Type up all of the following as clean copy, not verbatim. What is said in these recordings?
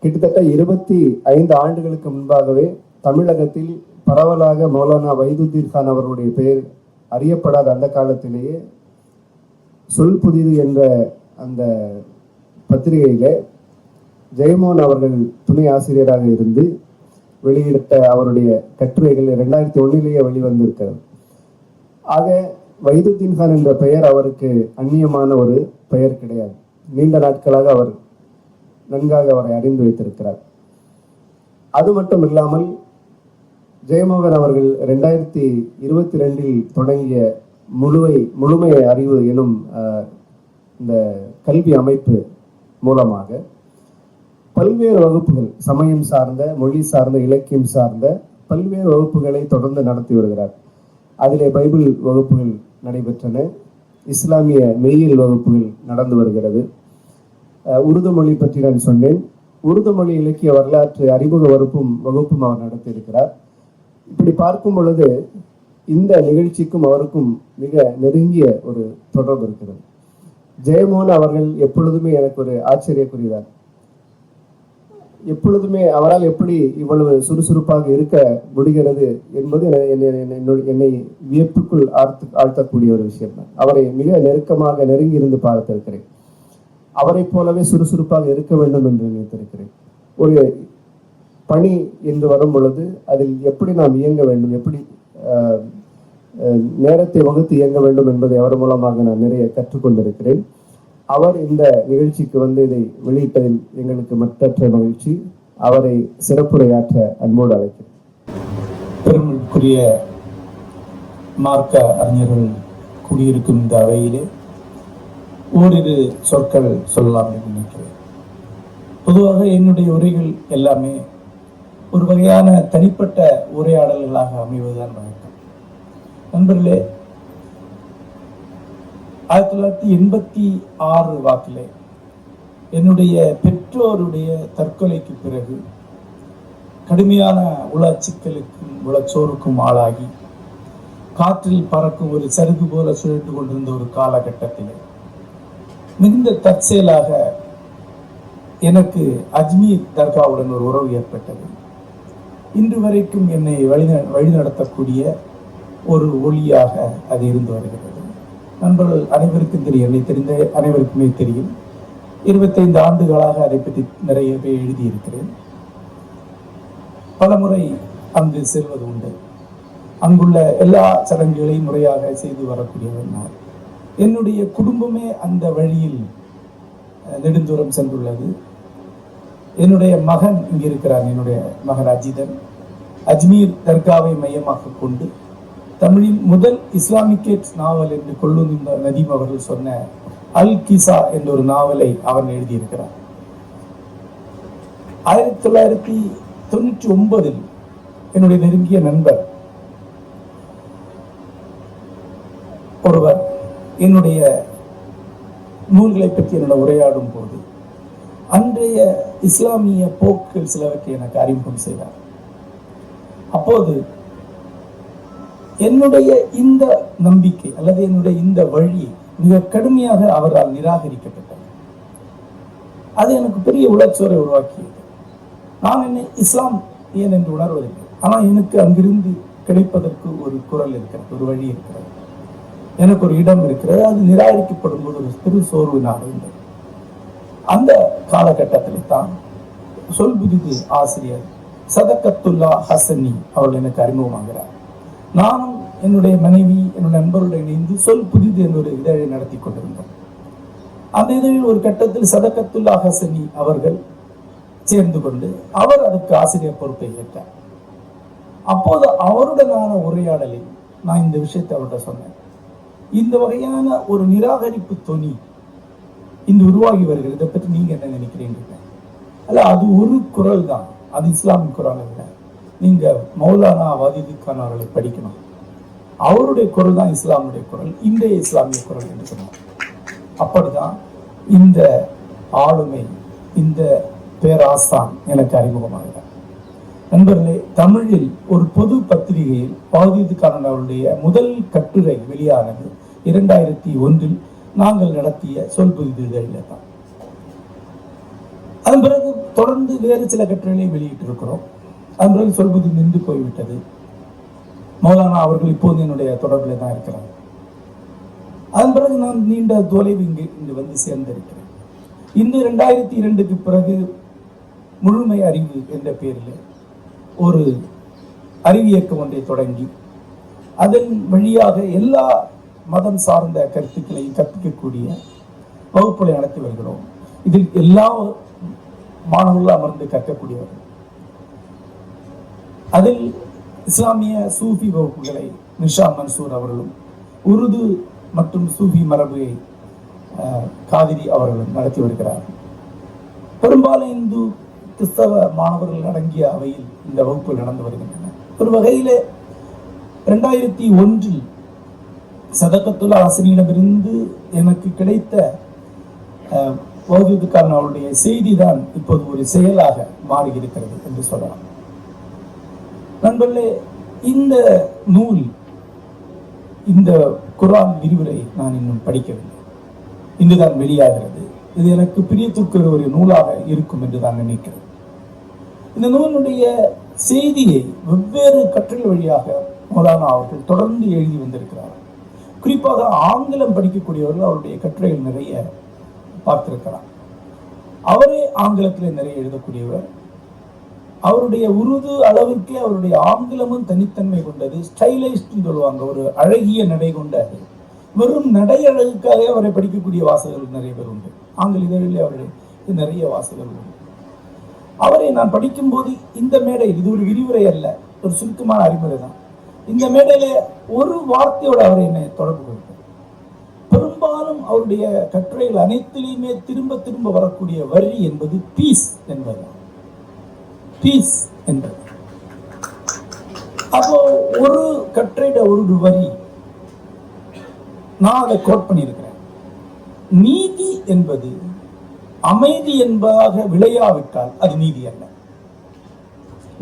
கிட்டத்தட்ட 25 ஆண்டுகளுக்கு முன்பாகவே தமிழகத்தில் பரவலாக மௌலானா வைதுத்தீன் கான் அவர்களுடைய பெயர் அறியப்படாத அந்த காலத்திலேயே சொல் புதிது என்ற அந்த பத்திரிகையில ஜெயமோகன் அவர்கள் துணை ஆசிரியராக இருந்து வெளியிட்ட அவருடைய கட்டுரைகள் 2001 வெளிவந்திருக்கிறது. ஆக வைதுத்தீன் கான் என்ற பெயர் அவருக்கு அந்நியமான ஒரு பெயர் கிடையாது. நீண்ட நாட்களாக அவர் நன்காக அவரை அறிந்து வைத்திருக்கிறார். அது மட்டும் இல்லாமல் ஜெயமோகன் அவர்கள் 2022 தொடங்கிய முழுமை அறிவு எனும் இந்த கல்வி அமைப்பு மூலமாக பல்வேறு வகுப்புகள், சமயம் சார்ந்த, மொழி சார்ந்த, இலக்கியம் சார்ந்த பல்வேறு வகுப்புகளை தொடர்ந்து நடத்தி வருகிறார். அதிலே பைபிள் வகுப்புகள் நடைபெற்றன, இஸ்லாமிய மெய்யியல் வகுப்புகள் நடந்து வருகிறது. உருது மொழி பற்றி நான் சொன்னேன். உருது மொழி இலக்கிய வரலாற்று அறிமுக வகுப்பும் அவர் நடத்தியிருக்கிறார். இப்படி பார்க்கும் பொழுது இந்த நிகழ்ச்சிக்கும் அவருக்கும் மிக நெருங்கிய ஒரு தொடர்பு இருக்கிறது. ஜெயமோகன் அவர்கள் எப்பொழுதுமே எனக்கு ஒரு ஆச்சரியக்குரியதார். எப்பொழுதுமே அவரால் எப்படி இவ்வளவு சுறுசுறுப்பாக இருக்க முடிகிறது என்பது என்னை வியப்புக்குள் ஆழ்த்தக்கூடிய ஒரு விஷயம் தான். அவரை மிக நெருக்கமாக நெருங்கி இருந்து பார்த்திருக்கிறேன். அவரை போலவே சுறுசுறுப்பாக இருக்க வேண்டும் என்று நினைத்திருக்கிறேன். ஒரு பணி என்று வரும் பொழுது அதில் எப்படி நாம் இயங்க வேண்டும், எப்படி நேரத்தை வகுத்து இயங்க வேண்டும் என்பதை அவர் மூலமாக நான் நிறைய கற்றுக்கொண்டிருக்கிறேன். அவர் இந்த நிகழ்ச்சிக்கு வந்து இதை வெளியிட்டதில் எங்களுக்கு மற்றற்ற மகிழ்ச்சி. அவரை சிறப்புரையாற்ற அன்போடு அழைக்கிறேன். பெருமைக்குரிய மார்க்க அறிஞர்கள் கூடியிருக்கும் இந்த அவையிலே ஓரிரு சொற்கள் சொல்லலாம் என்று நினைக்கிறேன். பொதுவாக என்னுடைய உரைகள் எல்லாமே ஒரு வகையான தனிப்பட்ட உரையாடல்களாக அமைவதுதான் வழக்கம். நண்பர்களே, 1986 வாக்கிலே என்னுடைய பெற்றோருடைய தற்கொலைக்கு பிறகு கடுமையான உள சிக்கலுக்கும் உளச்சோருக்கும் ஆளாகி காற்றில் பறக்கும் ஒரு சருகு போல சுழன்று கொண்டிருந்த ஒரு காலகட்டத்திலே மிகுந்த தற்செயலாக எனக்கு அஜ்மீர் தர்காவுடன் ஒரு உறவு ஏற்பட்டது. இன்று வரைக்கும் என்னை வழிநடத்தக்கூடிய ஒரு ஒளியாக அது இருந்து வருகிறது. நண்பர்கள் அனைவருக்கும் தெரியும், என்னை தெரிந்த அனைவருக்குமே தெரியும். 25 ஆண்டுகளாக அதை பற்றி நிறையவே எழுதியிருக்கிறேன். பலமுறை அங்கு செல்வது உண்டு. அங்குள்ள எல்லா சடங்குகளையும் முறையாக செய்து வரக்கூடியவர் நான். என்னுடைய குடும்பமே அந்த வழியில் நெடுந்தூரம் சென்றுள்ளது. என்னுடைய மகன் இங்கே இருக்கிறார். என்னுடைய மகன் அஜிதன் அஜ்மீர் தர்காவை மையமாக கொண்டு தமிழின் முதல் இஸ்லாமிக் நாவல் என்று கொள்ளும் நதீம் அவர்கள் சொன்ன அல் கிசா என்ற ஒரு நாவலை அவன் எழுதியிருக்கிறார். 1999 என்னுடைய நெருங்கிய நண்பர் ஒருவர் என்னுடைய நூல்களை பற்றி என்னோட உரையாடும் போது அன்றைய இஸ்லாமிய போக்குகள் சிலவற்றை எனக்கு அறிமுகம் செய்தார். அப்போது என்னுடைய இந்த நம்பிக்கை அல்லது என்னுடைய இந்த வழி மிக கடுமையாக அவரால் நிராகரிக்கப்பட்டது. அது எனக்கு பெரிய உளச்சோரை உருவாக்கியது. நான் என்னை இஸ்லாம் ஏன் என்று உணர்வதில்லை. ஆனால் எனக்கு அங்கிருந்து கிடைப்பதற்கு ஒரு குரல் இருக்கிறது, ஒரு வழி இருக்கிறது, எனக்கு ஒரு இடம் இருக்கிறது. அது நிராகரிக்கப்படும் போது ஒரு பெரு சோர்வு நான் இருந்தது. அந்த காலகட்டத்தில் தான் சொல் புதிது ஆசிரியர் சதகத்துல்லா ஹசனி அவர்கள் எனக்கு அறிமுகமாகிறார். நானும் என்னுடைய மனைவி என்னுடைய நண்பருடன் இணைந்து சொல் புதிது என்ற ஒரு இதழை நடத்தி கொண்டிருந்தோம். அந்த இதழில் ஒரு கட்டத்தில் சதகத்துல்லா ஹசனி அவர்கள் சேர்ந்து கொண்டு அவர் அதுக்கு ஆசிரியர் பொறுப்பை ஏற்றார். அப்போது அவருடனான உரையாடலில் நான் இந்த விஷயத்தை அவர்கிட்ட சொன்னேன். இந்த வகையான ஒரு நிராகரிப்பு தொனி இன்று உருவாகி வருகிறது. இதை பற்றி நீங்க என்ன நினைக்கிறீங்க? அல்ல, அது ஒரு குரல் தான், அது இஸ்லாமிய குரல் அல்ல. நீங்க மௌலானா வைதுத்தீன் கான் அவர்களை படிக்கணும். அவருடைய குரல் தான் இஸ்லாமுடைய குரல், இன்றைய இஸ்லாமிய குரல் என்று சொன்னார். அப்படிதான் இந்த ஆளுமை, இந்த பேராசான் எனக்கு அறிமுகமாகிறார். நண்பர்களே, தமிழில் ஒரு பொது பத்திரிகையில் பாதிதுக்கான அவருடைய முதல் கட்டுரை வெளியானது 2001 நாங்கள் நடத்திய சொல் புதிதில் தான். அதன் பிறகு தொடர்ந்து வேறு சில கட்டுரைகளை வெளியிட்டிருக்கிறோம். அதன் பிறகு சொல்வது நின்று போய்விட்டது. மௌலானா அவர்கள் இப்போது என்னுடைய தொடர்பில் தான் இருக்கிறார். அதன் பிறகு நான் நீண்ட தொலைவு இங்கு வந்து சேர்ந்திருக்கிறேன். இந்த 2002க்கு பிறகு முழுமை அறிவு என்ற பெயரில் ஒரு அறிவியக்கம் ஒன்றை தொடங்கி அதன் வழியாக எல்லா மதம் சார்ந்த கருத்துக்களையும் கற்பிக்கக்கூடிய வகுப்புகளை நடத்தி வருகிறோம். இதில் எல்லா மாணவர்களும் அமர்ந்து கற்கக்கூடியவர்கள். அதில் இஸ்லாமிய சூஃபி வகுப்புகளை நிஷா மன்சூர் அவர்களும், உருது மற்றும் சூஃபி மரபை காதிரி அவர்களும் நடத்தி வருகிறார்கள். பெரும்பாலும் இந்து கிறிஸ்தவ மாணவர்கள் அடங்கிய அவையில் இந்த வகுப்புகள் நடந்து வருகின்றன. ஒரு வகையிலே 2001 சதகத்துல் ஆசிரியரிடமிருந்து எனக்கு கிடைத்த வகுப்புக்கான அவருடைய செய்தி தான் இப்போது ஒரு செயலாக மாறி இருக்கிறது என்று சொல்லலாம். நண்பர்களே, இந்த நூல், இந்த குர்ஆன் விரிவுரை நான் இன்னும் படிக்கவில்லை. இன்றுதான் வெளியாகிறது. இது எனக்கு பிரியத்திற்கு ஒரு நூலாக இருக்கும் என்று நான் நினைக்கிறேன். இந்த நூலுடைய செய்தியை வெவ்வேறு கற்றல் வழியாக மௌலானா அவர்கள் தொடர்ந்து எழுதி வந்திருக்கிறார். குறிப்பாக ஆங்கிலம் படிக்கக்கூடியவர்கள் அவருடைய கட்டுரைகள் நிறைய பார்த்திருக்கிறார். அவரே ஆங்கிலத்தில் நிறைய எழுதக்கூடியவர். அவருடைய உருது அளவிற்கே அவருடைய ஆங்கிலமும் தனித்தன்மை கொண்டது. ஸ்டைலைஸ்ட் சொல்லுவாங்க, ஒரு அழகிய நடை கொண்டது. வெறும் நடை அழகுக்காக அவரை படிக்கக்கூடிய வாசகர்கள் நிறைய பேர் உண்டு. ஆங்கில இதழில் அவருடைய நிறைய வாசகர்கள் உண்டு. அவரை நான் படிக்கும்போது இந்த மேடையில், இது ஒரு விரிவுரை அல்ல, ஒரு சுருக்கமான அறிமுறை தான். இந்த மேடையில ஒரு வார்த்தையோடு அவர் என்னை தொடர்பு கொண்டார். பெரும்பாலும் அவருடைய கட்டுரைகள் அனைத்திலையுமே திரும்ப திரும்ப வரக்கூடிய வரி என்பது பீஸ் என்பது. பீஸ் என்பது. அப்போ ஒரு கட்டுரையிட ஒரு வரி நான் அதை கோட் பண்ணியிருக்கிறேன். நீதி என்பது அமைதி என்பதாக விளையாவிட்டால் அது நீதி அல்ல.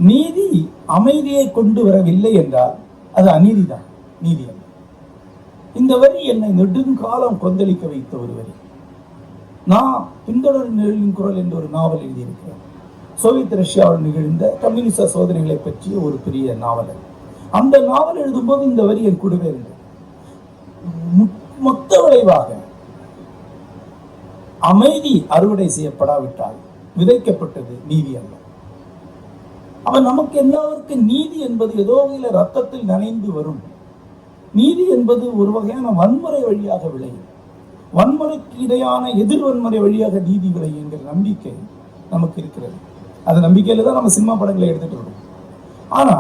நீதி அமைதியை கொண்டு வரவில்லை என்றால் அது அநீதிதான், நீதி அல்ல. இந்த வரி என்னை நெடுங்காலம் கொந்தளிக்க வைத்த ஒரு வரி. நான் பின்தொடர் நிழலின் குரல் என்ற ஒரு நாவல் எழுதியிருக்கிறேன். சோவியத் ரஷ்யாவில் நிகழ்ந்த கம்யூனிச சோதனைகளை பற்றிய ஒரு பெரிய நாவல். அந்த நாவல் எழுதும்போது இந்த வரி என் கூடவே இருந்தது. மொத்த விளைவாக அமைதி அறுவடை செய்யப்படாவிட்டால் விதைக்கப்பட்டது நீதி அல்ல. அவன் நமக்கு எல்லாருக்கும் நீதி என்பது ஏதோ வகையில ரத்தத்தில் நனைந்து வரும். நீதி என்பது ஒரு வகையான வன்முறை வழியாக விளையும். வன்முறைக்கு இடையான எதிர் வன்முறை வழியாக நீதி விளையும் என்கிற நம்பிக்கை நமக்கு இருக்கிறது. அந்த நம்பிக்கையில தான் நம்ம சினிமா படங்களை எடுத்துட்டு இருக்கோம். ஆனா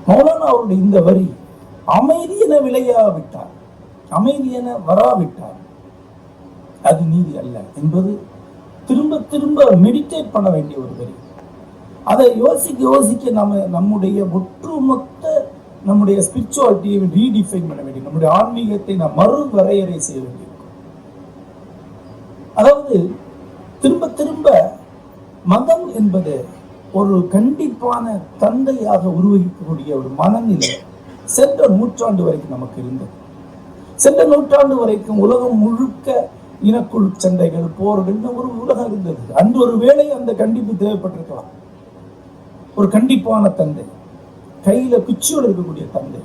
மௌலானா அவருடைய இந்த வரி அமைதி என விளையாவிட்டார், அமைதி என வராவிட்டார் அது நீதி அல்ல என்பது திரும்ப திரும்ப மெடிடேட் பண்ண வேண்டிய ஒரு வரி. அதை யோசிக்க யோசிக்க நம்முடைய ஒட்டுமொத்த நம்முடைய ஸ்பிரிச்சுவாலிட்டியை ரீடிஃபைன் பண்ண வேண்டிய, நம்முடைய ஆன்மீகத்தை நாம் மறுவரையறை செய்ய வேண்டியிருக்கும். அதாவது திரும்ப திரும்ப மதம் என்பது ஒரு கண்டிப்பான தந்தையாக உருவகிக்கக்கூடிய ஒரு மனநிலை சென்ற நூற்றாண்டு வரைக்கும் நமக்கு இருந்தது. சென்ற நூற்றாண்டு வரைக்கும் உலகம் முழுக்க இனக்குழு சண்டைகள், போர்கள், ஒரு உலகம் இருந்தது. அன்று ஒரு வேளை அந்த கண்டிப்பு தேவைப்பட்டிருக்கலாம். ஒரு கண்டிப்பான தந்தை, கையில குச்சியோடு இருக்கக்கூடிய தந்தை,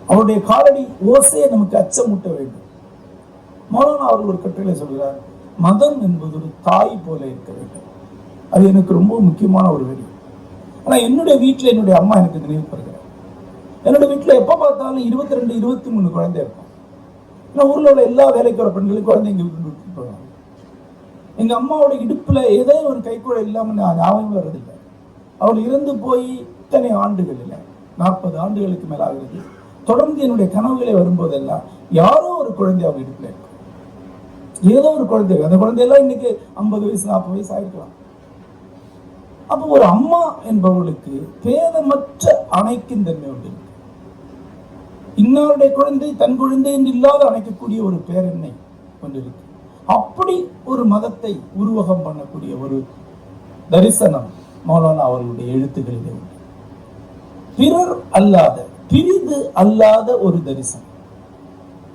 அவருடைய காலடி ஓசையை நமக்கு அச்சமூட்ட வேண்டும். மௌலானா அவர்கள் ஒரு கட்டுரையில சொல்கிறார், மதம் என்பது ஒரு தாய் போல இருக்க வேண்டும். அது எனக்கு ரொம்ப முக்கியமான ஒரு வரி. ஆனா என்னுடைய வீட்டுல என்னுடைய அம்மா எனக்கு நினைவுபடுகிறார். என்னோட வீட்டுல எப்ப பார்த்தாலும் 22, 23 குழந்தை இருக்கும். ஊர்ல உள்ள எல்லா வேலைக்கு வர பெண்களுக்கு குழந்தைங்க விட்டு போவாங்க. எங்க அம்மாவோட இடுப்புல ஏதோ ஒரு கைக்குழை இல்லாம ஞாபகம் வர்றதில்லை. அவள் இறந்து போய் இத்தனை ஆண்டுகள் இல்லை, 40 ஆண்டுகளுக்கு மேல ஆகிறது. தொடர்ந்து என்னுடைய கனவுகளை வரும்போதெல்லாம் யாரோ ஒரு குழந்தை அவங்க இடுப்புல இருக்கும். ஏதோ ஒரு குழந்தை, அந்த குழந்தையெல்லாம் இன்னைக்கு 50 வயசு 40 வயசு ஆயிருக்கலாம். அப்போ ஒரு அம்மா என்பவர்களுக்கு பேதமற்ற அணைக்கும் தன்மை உண்டு. இன்னாருடைய குழந்தை தன் குழந்தை என்று இல்லாத அணைக்கக்கூடிய ஒரு பேரெண்ணை கொண்டிருக்கு. அப்படி ஒரு மதத்தை உருவகம் பண்ணக்கூடிய ஒரு தரிசனம் மௌலானா அவர்களுடைய எழுத்துக்களிலே உண்டு. பிறர் அல்லாத, பிரிது அல்லாத ஒரு தரிசனம்.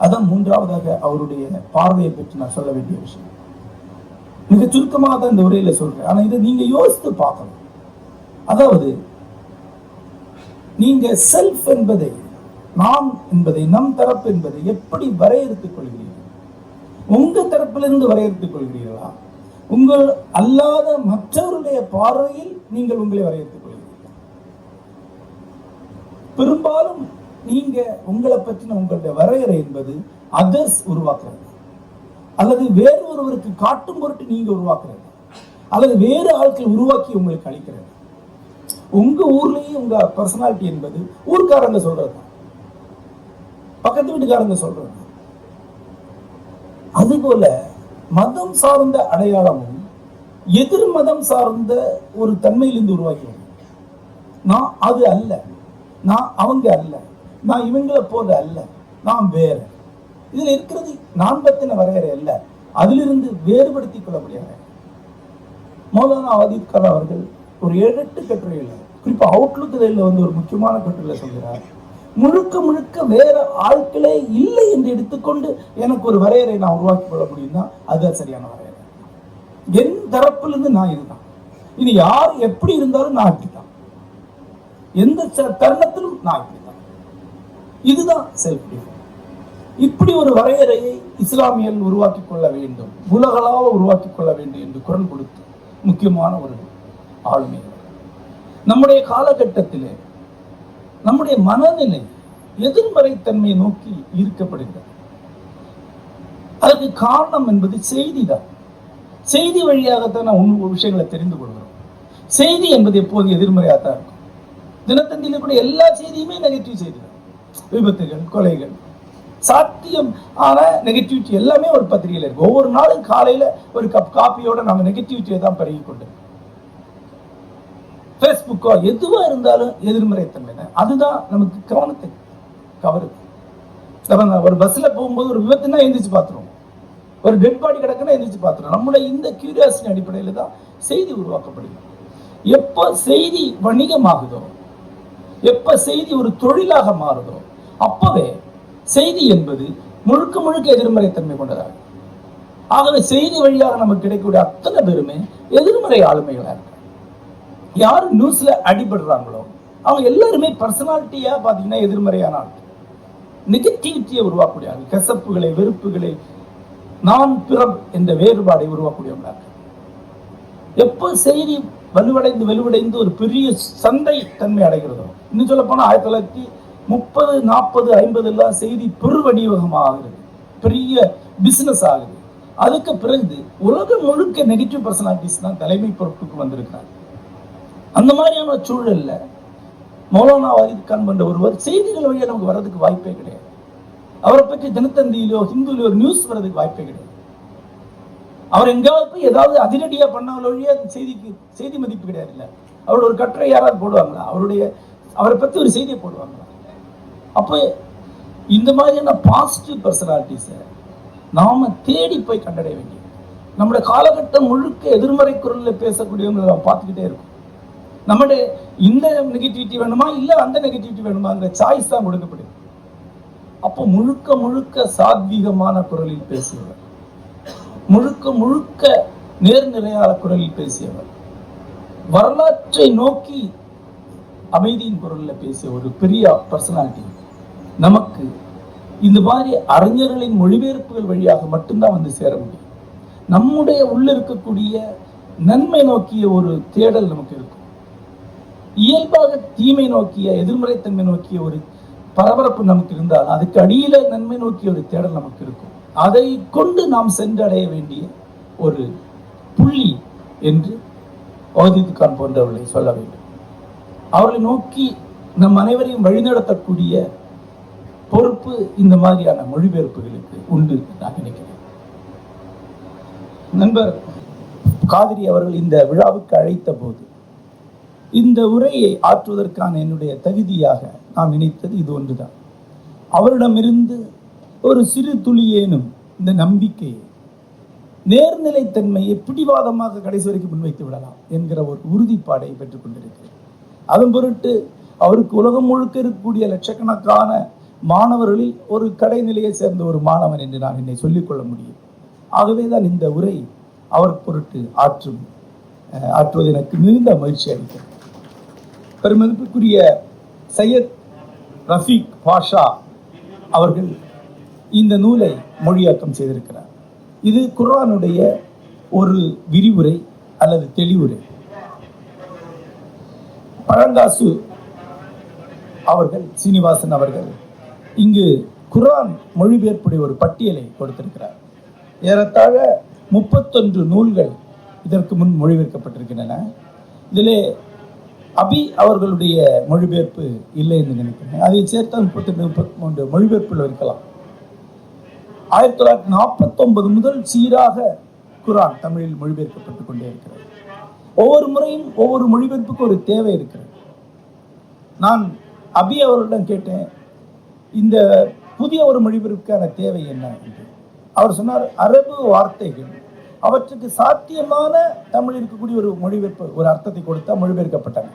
அதான் மூன்றாவதாக அவருடைய பார்வையை பற்றி நான் சொல்ல வேண்டிய விஷயம். மிக சுருக்கமாக தான் இந்த உரையில சொல்றேன். ஆனா இதை நீங்க யோசித்து பார்க்கணும். அதாவது நீங்க செல்ஃப் என்பதை, நான் என்பதை, நம் தரப்பு என்பதை எப்படி வரையறுத்துக் கொள்கிறீர்கள்? உங்க தரப்பிலிருந்து வரையறுத்துக் கொள்கிறீர்களா? உங்கள் அல்லாத மற்றவருடைய பார்வையில் நீங்கள் உங்களை வரையறுத்துக் கொள்கிறீர்கள்? பெரும்பாலும் நீங்க உங்களை பற்றின உங்களுடைய வரையறை என்பது அதர்ஸ் உருவாக்குறது, அல்லது வேறு ஒருவருக்கு காட்டும் பொருட்டு நீங்க உருவாக்குறது, அல்லது வேறு ஆட்கள் உருவாக்கி உங்களுக்கு அளிக்கிறது. உங்க ஊர்லயே உங்க பர்சனாலிட்டி என்பது ஊர்க்காரங்க சொல்றது, பக்கத்து வீட்டுக்காரங்க சொல்றது. அதுபோல மதம் சார்ந்த அடையாளமும் எதிர் மதம் சார்ந்த ஒரு தன்மையிலிருந்து உருவாக்கிறது. நான் அது அல்ல, நான் அவங்க அல்ல, நான் இவங்களை போல அல்ல, நான் வேற. இதுல இருக்கிறது நான் பத்தின வரையறை அல்ல, அதிலிருந்து வேறுபடுத்திக் கொள்ள முடியாது. மௌலானா ஆதித் கான் அவர்கள் ஒரு 7-8 கட்டுரையில், குறிப்பா அவுட்லுக் ஒரு முக்கியமான கட்டுரையில சொல்கிறார், முழுக்க முழுக்க வேற ஆட்களே இல்லை என்று எடுத்துக்கொண்டு எனக்கு ஒரு வரையறை நான் உருவாக்கி கொள்ள முடியும்னா அதுதான் சரியான வரையறை. என் தரப்பிலிருந்து நான் இதுதான், இது யார் எப்படி இருந்தாலும் நான் இப்படித்தான், எந்த தருணத்திலும் நான் இப்படித்தான், இதுதான் செல்ஃப் டிஃபைன். இப்படி ஒரு வரையறையை இஸ்லாமியர்கள் உருவாக்கி கொள்ள வேண்டும், உலகளாக உருவாக்கி கொள்ள வேண்டும் என்று குரல் கொடுத்து முக்கியமான ஒரு ஆளுமை. நம்முடைய காலகட்டத்திலே நம்முடைய மனநிலை எதிர்மறைத்தன்மையை நோக்கி ஈர்க்கப்படுகிறது. அதற்கு காரணம் என்பது செய்தி தான். செய்தி வழியாகத்தான் நாம் விஷயங்களை தெரிந்து கொள்கிறோம். செய்தி என்பது எப்போது எதிர்மறையாகத்தான் இருக்கும். தினத்தந்தியில கூட எல்லா செய்தியுமே நெகட்டிவ் செய்திகள், விபத்துகள், கொலைகள், சாத்தியம் ஆன நெகட்டிவிட்டி எல்லாமே ஒரு பத்திரிகையில் இருக்கு. ஒவ்வொரு நாளும் காலையில ஒரு கப் காப்பியோட நம்ம நெகட்டிவிட்டியை தான் பரவி கொண்டு, பேஸ்புக்கோ எதுவா இருந்தாலும் எதிர்மறைத்தன்மை தான். அதுதான் நமக்கு கவனத்தை கவருது. ஒரு பஸ்ல போகும்போது ஒரு விபத்துனா எந்திரிச்சு பார்த்துருவோம், ஒரு டெட் பாடி கிடக்குன்னா எந்திரிச்சு பார்த்துருவோம். நம்முடைய இந்த கியூரியாசிட்டி அடிப்படையில் தான் செய்தி உருவாக்கப்படுகிறது. எப்ப செய்தி வணிகமாகுதோ, எப்ப செய்தி ஒரு தொழிலாக மாறுதோ, அப்பவே செய்தி என்பது முழுக்க முழுக்க எதிர்மறைத்தன்மை கொண்டதாக. ஆகவே செய்தி வழியாக நமக்கு கிடைக்கக்கூடிய அத்தனை பேருமே எதிர்மறை ஆளுமைகளா இருக்கு. யாரு நியூஸ்ல அடிபடுறாங்களோ அவங்க எல்லாருமே பர்சனாலிட்டியா பாத்தீங்கன்னா எதிர்மறையான ஆள், நெகட்டிவிட்டியை உருவாக்கக்கூடிய, கசப்புகளை, வெறுப்புகளை, நான் பிறம் என்ற வேறுபாடை உருவாக்கக்கூடியவங்களா. எப்போ செய்தி வலுவடைந்து ஒரு பெரிய சந்தை தன்மை அடைகிறதோ, இன்னும் சொல்ல போனா 1930, 40, 50 எல்லாம் செய்தி பெருவணிவகம் ஆகுது, பெரிய பிசினஸ் ஆகுது. அதுக்கு பிறகு உலகம் முழுக்க நெகட்டிவ் பர்சனாலிட்டிஸ் தான் தலைமை பொறுப்புக்கு வந்திருக்கிறாங்க. அந்த மாதிரியான சூழல்ல மௌலானா ஆதித் கான் என்ற ஒருவர் செய்திகள் வழியாக நமக்கு வர்றதுக்கு வாய்ப்பே கிடையாது. அவரை பற்றி தினத்தந்தியிலோ ஹிந்துலோ ஒரு நியூஸ் வர்றதுக்கு வாய்ப்பே கிடையாது. அவர் எங்காவது போய் ஏதாவது அதிரடியா பண்ணாலும் வழியா செய்திக்கு செய்தி மதிப்பு கிடையாது. இல்லை, அவரோட ஒரு கட்டுரை யாராவது போடுவாங்களா, அவரை பத்தி ஒரு செய்தியை போடுவாங்களா? அப்போ இந்த மாதிரியான பாசிட்டிவ் பர்சனாலிட்டிஸை நாம தேடி போய் கண்டடைய வேண்டியது. நம்முடைய காலகட்டம் முழுக்க எதிர்மறை குரலில் பேசக்கூடியவங்களை நம்ம பார்த்துக்கிட்டே இருக்கும். நம்முடைய இந்த நெகட்டிவிட்டி வேணுமா இல்ல அந்த நெகட்டிவிட்டி வேணுமாங்கிற சாய்ஸ் தான் கொடுக்கப்படுது. அப்போ முழுக்க முழுக்க சாத்வீகமான குரலில் பேசியவர், முழுக்க முழுக்க நேர்நிலையான குரலில் பேசியவர், வரலாற்றை நோக்கி அமைதியின் குரலில் பேசிய ஒரு பெரிய பர்சனாலிட்டி நமக்கு இந்த மாதிரி அறிஞர்களின் மொழிபெயர்ப்புகள் வழியாக மட்டும்தான் வந்து சேர முடியும். நம்முடைய உள்ள இருக்கக்கூடிய நன்மை நோக்கிய ஒரு தேடல் நமக்கு இருக்கும். இயல்பாக தீமை நோக்கிய, எதிர்மறைத்தன்மை நோக்கிய ஒரு பரபரப்பு நமக்கு இருந்தால் அதுக்கு அடியில நன்மை நோக்கிய ஒரு தேடல் நமக்கு இருக்கும். அதை கொண்டு நாம் சென்றடைய வேண்டிய ஒரு புள்ளி என்று ஆதித் கான் போன்றவர்களை சொல்ல வேண்டும். அவர்களை நோக்கி நம் அனைவரையும் வழிநடத்தக்கூடிய பொறுப்பு இந்த மாதிரியான மொழிபெயர்ப்புகளுக்கு உண்டு நான் நினைக்கிறேன். நண்பர் காதிரி அவர்கள் இந்த விழாவுக்கு அழைத்த போது இந்த உரையை ஆற்றுவதற்கான என்னுடைய தகுதியாக நான் நினைத்தது இது ஒன்றுதான். அவரிடமிருந்து ஒரு சிறு துளியேனும் இந்த நம்பிக்கையை நேர்நிலைத்தன்மையை பிடிவாதமாக கடைசி வரைக்கும் முன்வைத்து விடலாம் என்கிற ஒரு உறுதிப்பாடை பெற்றுக் கொண்டிருக்கிறார். அதன் பொருட்டு அவருக்கு உலகம் முழுக்க இருக்கக்கூடிய லட்சக்கணக்கான மாணவர்களில் ஒரு கடைநிலையை சேர்ந்த ஒரு மாணவன் என்று நான் என்னை சொல்லிக்கொள்ள முடியும். ஆகவேதான் இந்த உரை அவர் பொருட்டு ஆற்றுவது எனக்கு மிகுந்த மகிழ்ச்சி அளிக்கிறது. பெருமதிப்புக்குரிய சையத் ரஃபீக் பாஷா அவர்கள் இந்த நூலை மொழியாக்கம் செய்திருக்கிறார். இது குர்ஆனுடைய ஒரு விரிவுரை அல்லது தெளிவுரை. பழங்காசு அவர்கள், சீனிவாசன் அவர்கள் இங்கு குர்ஆன் மொழிபெயர்ப்புடைய ஒரு பட்டியலை கொடுத்திருக்கிறார். ஏறத்தாழ 31 நூல்கள் இதற்கு முன் மொழிபெயர்க்கப்பட்டிருக்கின்றன. இதிலே அபி அவர்களுடைய மொழிபெயர்ப்பு இல்லை என்று நினைக்கிறேன். அதை சேர்த்தால் 32-33 மொழிபெயர்ப்புகள் இருக்கலாம். 1949 முதல் சீராக குர்ஆன் தமிழில் மொழிபெயர்க்கப்பட்டுக் கொண்டே இருக்கிறது. ஒவ்வொரு முறையும் ஒவ்வொரு மொழிபெயர்ப்புக்கு ஒரு தேவை இருக்கிறது. நான் அபி அவர்களிடம் கேட்டேன், இந்த புதிய ஒரு மொழிபெயர்ப்புக்கான தேவை என்ன என்று. அவர் சொன்னார், அரபு வார்த்தைகள் அவற்றுக்கு சாத்தியமான தமிழ் இருக்கக்கூடிய ஒரு மொழிபெயர்ப்பு, ஒரு அர்த்தத்தை கொடுத்தா மொழிபெயர்க்கப்பட்டன.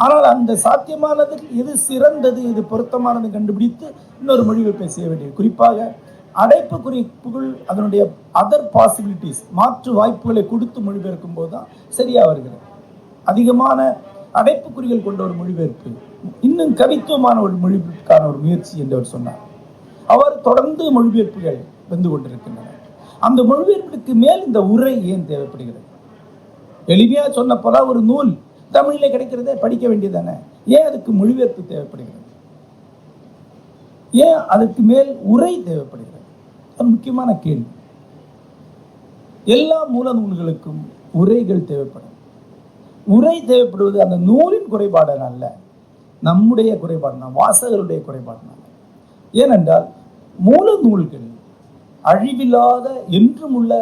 ஆனால் அந்த சாத்தியமானதில் எது சிறந்தது, எது பொருத்தமானது கண்டுபிடித்து இன்னொரு மொழிபெயர்ப்பை செய்ய வேண்டியது. குறிப்பாக அடைப்பு குறிப்புகள், அதனுடைய அதர் பாசிபிலிட்டிஸ், மாற்று வாய்ப்புகளை கொடுத்து மொழிபெயர்க்கும் போது தான் சரியா வருகிறது. அதிகமான அடைப்புக்குறிகள் கொண்ட ஒரு மொழிபெயர்ப்பு இன்னும் கவித்துவமான ஒரு மொழிபெயர்ப்புக்கான ஒரு முயற்சி என்று அவர் சொன்னார். அவர் தொடர்ந்து மொழிபெயர்ப்புகள் வந்து கொண்டிருக்கின்றன. அந்த மொழிபெயர்ப்புக்கு மேல் இந்த உரை ஏன் தேவைப்படுகிறது? எளிமையா சொன்ன போல ஒரு நூல் தமிழிலே கிடைக்கிறதே, படிக்க வேண்டியதானே, ஏன் அதுக்கு மொழிபெயர்ப்பு தேவைப்படுகிறது? ஏன் அதுக்கு மேல் உரை தேவைப்படுகிறது? ஒரு முக்கியமான கேள்வி. எல்லா மூல நூல்களுக்கும் உரைகள் தேவைப்படும். உரை தேவைப்படுவது அந்த நூலின் குறைபாடு அல்ல, நம்முடைய குறைபாடு, வாசகருடைய குறைபாடு. ஏனென்றால் மூல நூல்கள் அழிவில்லாத என்றும் உள்ள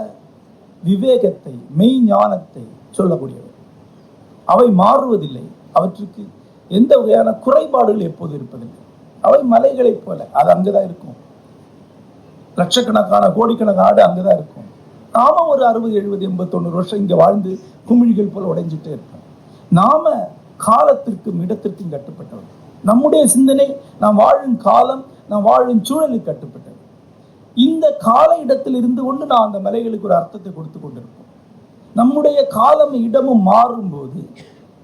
விவேகத்தை, மெய் ஞானத்தை சொல்லக்கூடியவை. அவை மாறுவதில்லை. அவற்றுக்கு எந்த வகையான குறைபாடுகள் எப்போது இருப்பதில்லை. அவை மலைகளைப் போல, அது அங்கதான் இருக்கும். லட்சக்கணக்கான கோடிக்கணக்கான ஆடு அங்கதான் இருக்கும். நாம ஒரு 60, 70, 80, 90 வருஷம் இங்க வாழ்ந்து குமிழிகள் போல உடைஞ்சிட்டே இருப்போம். நாம காலத்திற்கும் இடத்திற்கும் கட்டுப்பட்டவர். நம்முடைய சிந்தனை, நாம் வாழும் காலம், நாம் வாழும் சூழலுக்கு கட்டுப்பட்டது. இந்த கால இடத்தில் இருந்து கொண்டு நான் அந்த மலைகளுக்கு ஒரு அர்த்தத்தை கொடுத்து கொண்டிருப்போம். நம்முடைய காலம் இடமும் மாறும்போது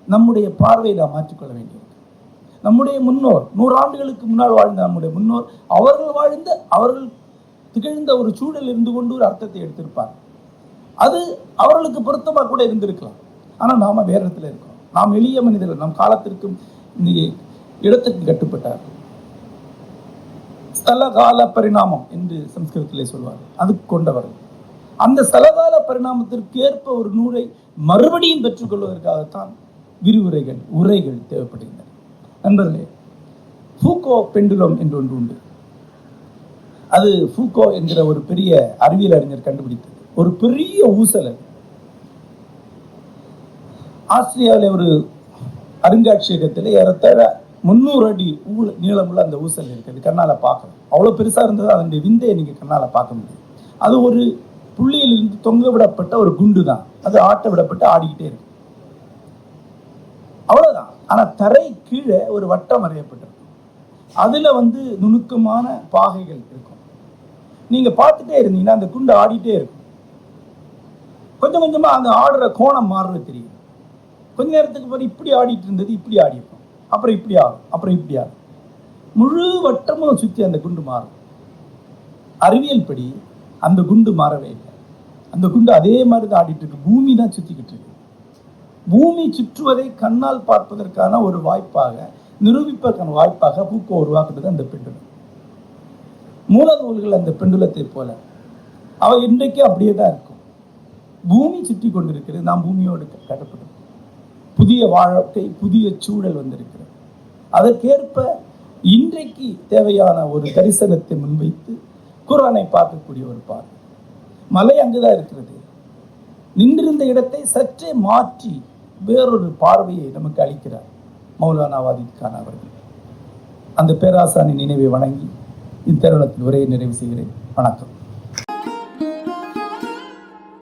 நம்முடைய பார்வையை நாம் மாற்றிக்கொள்ள வேண்டியது. நம்முடைய முன்னோர், 100 ஆண்டுகளுக்கு முன்னால் வாழ்ந்த நம்முடைய முன்னோர், அவர்கள் திகழ்ந்த ஒரு சூழல் இருந்து கொண்டு ஒரு அர்த்தத்தை எடுத்திருப்பார். அது அவர்களுக்கு பொருத்தமாக கூட இருந்திருக்கலாம். ஆனால் நாம வேற இடத்துல இருக்கோம். நாம் எளிய மனிதர்கள், நம் காலத்திற்கும் இடத்துக்கு கட்டுப்பட்டார்கள். ஸ்தலகால பரிணாமம் என்று சம்ஸ்கிருதத்திலே சொல்வார்கள். அது கொண்டவர்கள். அந்த ஸ்தலகால பரிணாமத்திற்கு ஏற்ப ஒரு நூலை மறுபடியும் பெற்றுக்கொள்வதற்காகத்தான் விரிவுரைகள், உரைகள் தேவைப்படுகின்றன. நண்பர்களே, ஃபூகோ பெண்டுலம் என்று ஒன்று உண்டு. அது ஃபூகோ என்கிற ஒரு பெரிய அறிவியல் அறிஞர் கண்டுபிடித்தது. ஒரு பெரிய ஊசல். ஆஸ்திரேலியாவில் ஒரு அருங்காட்சியகத்தில் ஏறத்தாழ 300 அடி நீளமுள்ள அந்த ஊசல் இருக்குது. கண்ணால பார்க்கணும். அவ்வளவு பெருசா இருந்தது. அதனுடைய விந்தையை நீங்க கண்ணால பார்க்க முடியும். அது ஒரு புள்ளியில் இருந்து தொங்க விடப்பட்ட ஒரு குண்டு தான். அது ஆட்ட விடப்பட்டு ஆடிக்கிட்டே இருக்கு. அவ்வளவுதான். ஆனா தரை கீழே ஒரு வட்டம் வரையப்பட்டிருக்கும். அதுல நுணுக்கமான பாகைகள் இருக்கும். நீங்க பார்த்துட்டே இருந்தீங்கன்னா அந்த குண்டு ஆடிட்டே இருக்கும். கொஞ்சம் கொஞ்சமா அந்த ஆடுற கோணம் மாறுறது தெரியும். கொஞ்ச நேரத்துக்கு பிறகு இப்படி ஆடிட்டு இருந்தது, இப்படி ஆடி இருக்கும். அப்புறம் இப்படி ஆகும், அப்புறம் இப்படி ஆகும். முழு வட்டமும் சுற்றி அந்த குண்டு மாறும். அறிவியல் படி அந்த குண்டு மாறவே இல்லை. அந்த குண்டு அதே மாதிரி தான் ஆடிட்டு இருக்கு. பூமி தான் சுத்திக்கிட்டு இருக்கு. பூமி சுற்றுவதை கண்ணால் பார்ப்பதற்கான ஒரு வாய்ப்பாக, நிரூபிப்பதற்கான வாய்ப்பாக ஃபூகோ உருவாக்குறது அந்த பெண்டுலம். மூல நூல்கள் அந்த பெண்டுலத்தை போல அவை இன்றைக்கு அப்படியே தான் இருக்கும். பூமி சுற்றி கொண்டிருக்கிறது. நாம் பூமியோடு கட்டப்பட்டிருக்கோம். புதிய வாழ்க்கை, புதிய சூழல் வந்திருக்கிறது. அதற்கேற்ப இன்றைக்கு தேவையான ஒரு தரிசனத்தை முன்வைத்து குர்ஆனை பார்க்கக்கூடிய ஒரு பார்வை. மலை அங்குதான் இருக்கிறது. நின்றிருந்த இடத்தை சற்றே மாற்றி வேறொரு பார்வையை நமக்கு அளிக்கிறார் மௌலானா வாதித் கான் அவர்கள். அந்த பேராசானின் நினைவை வணங்கி இந்த தருணத்தில் உரையை நிறைவு செய்கிறேன். வணக்கம்.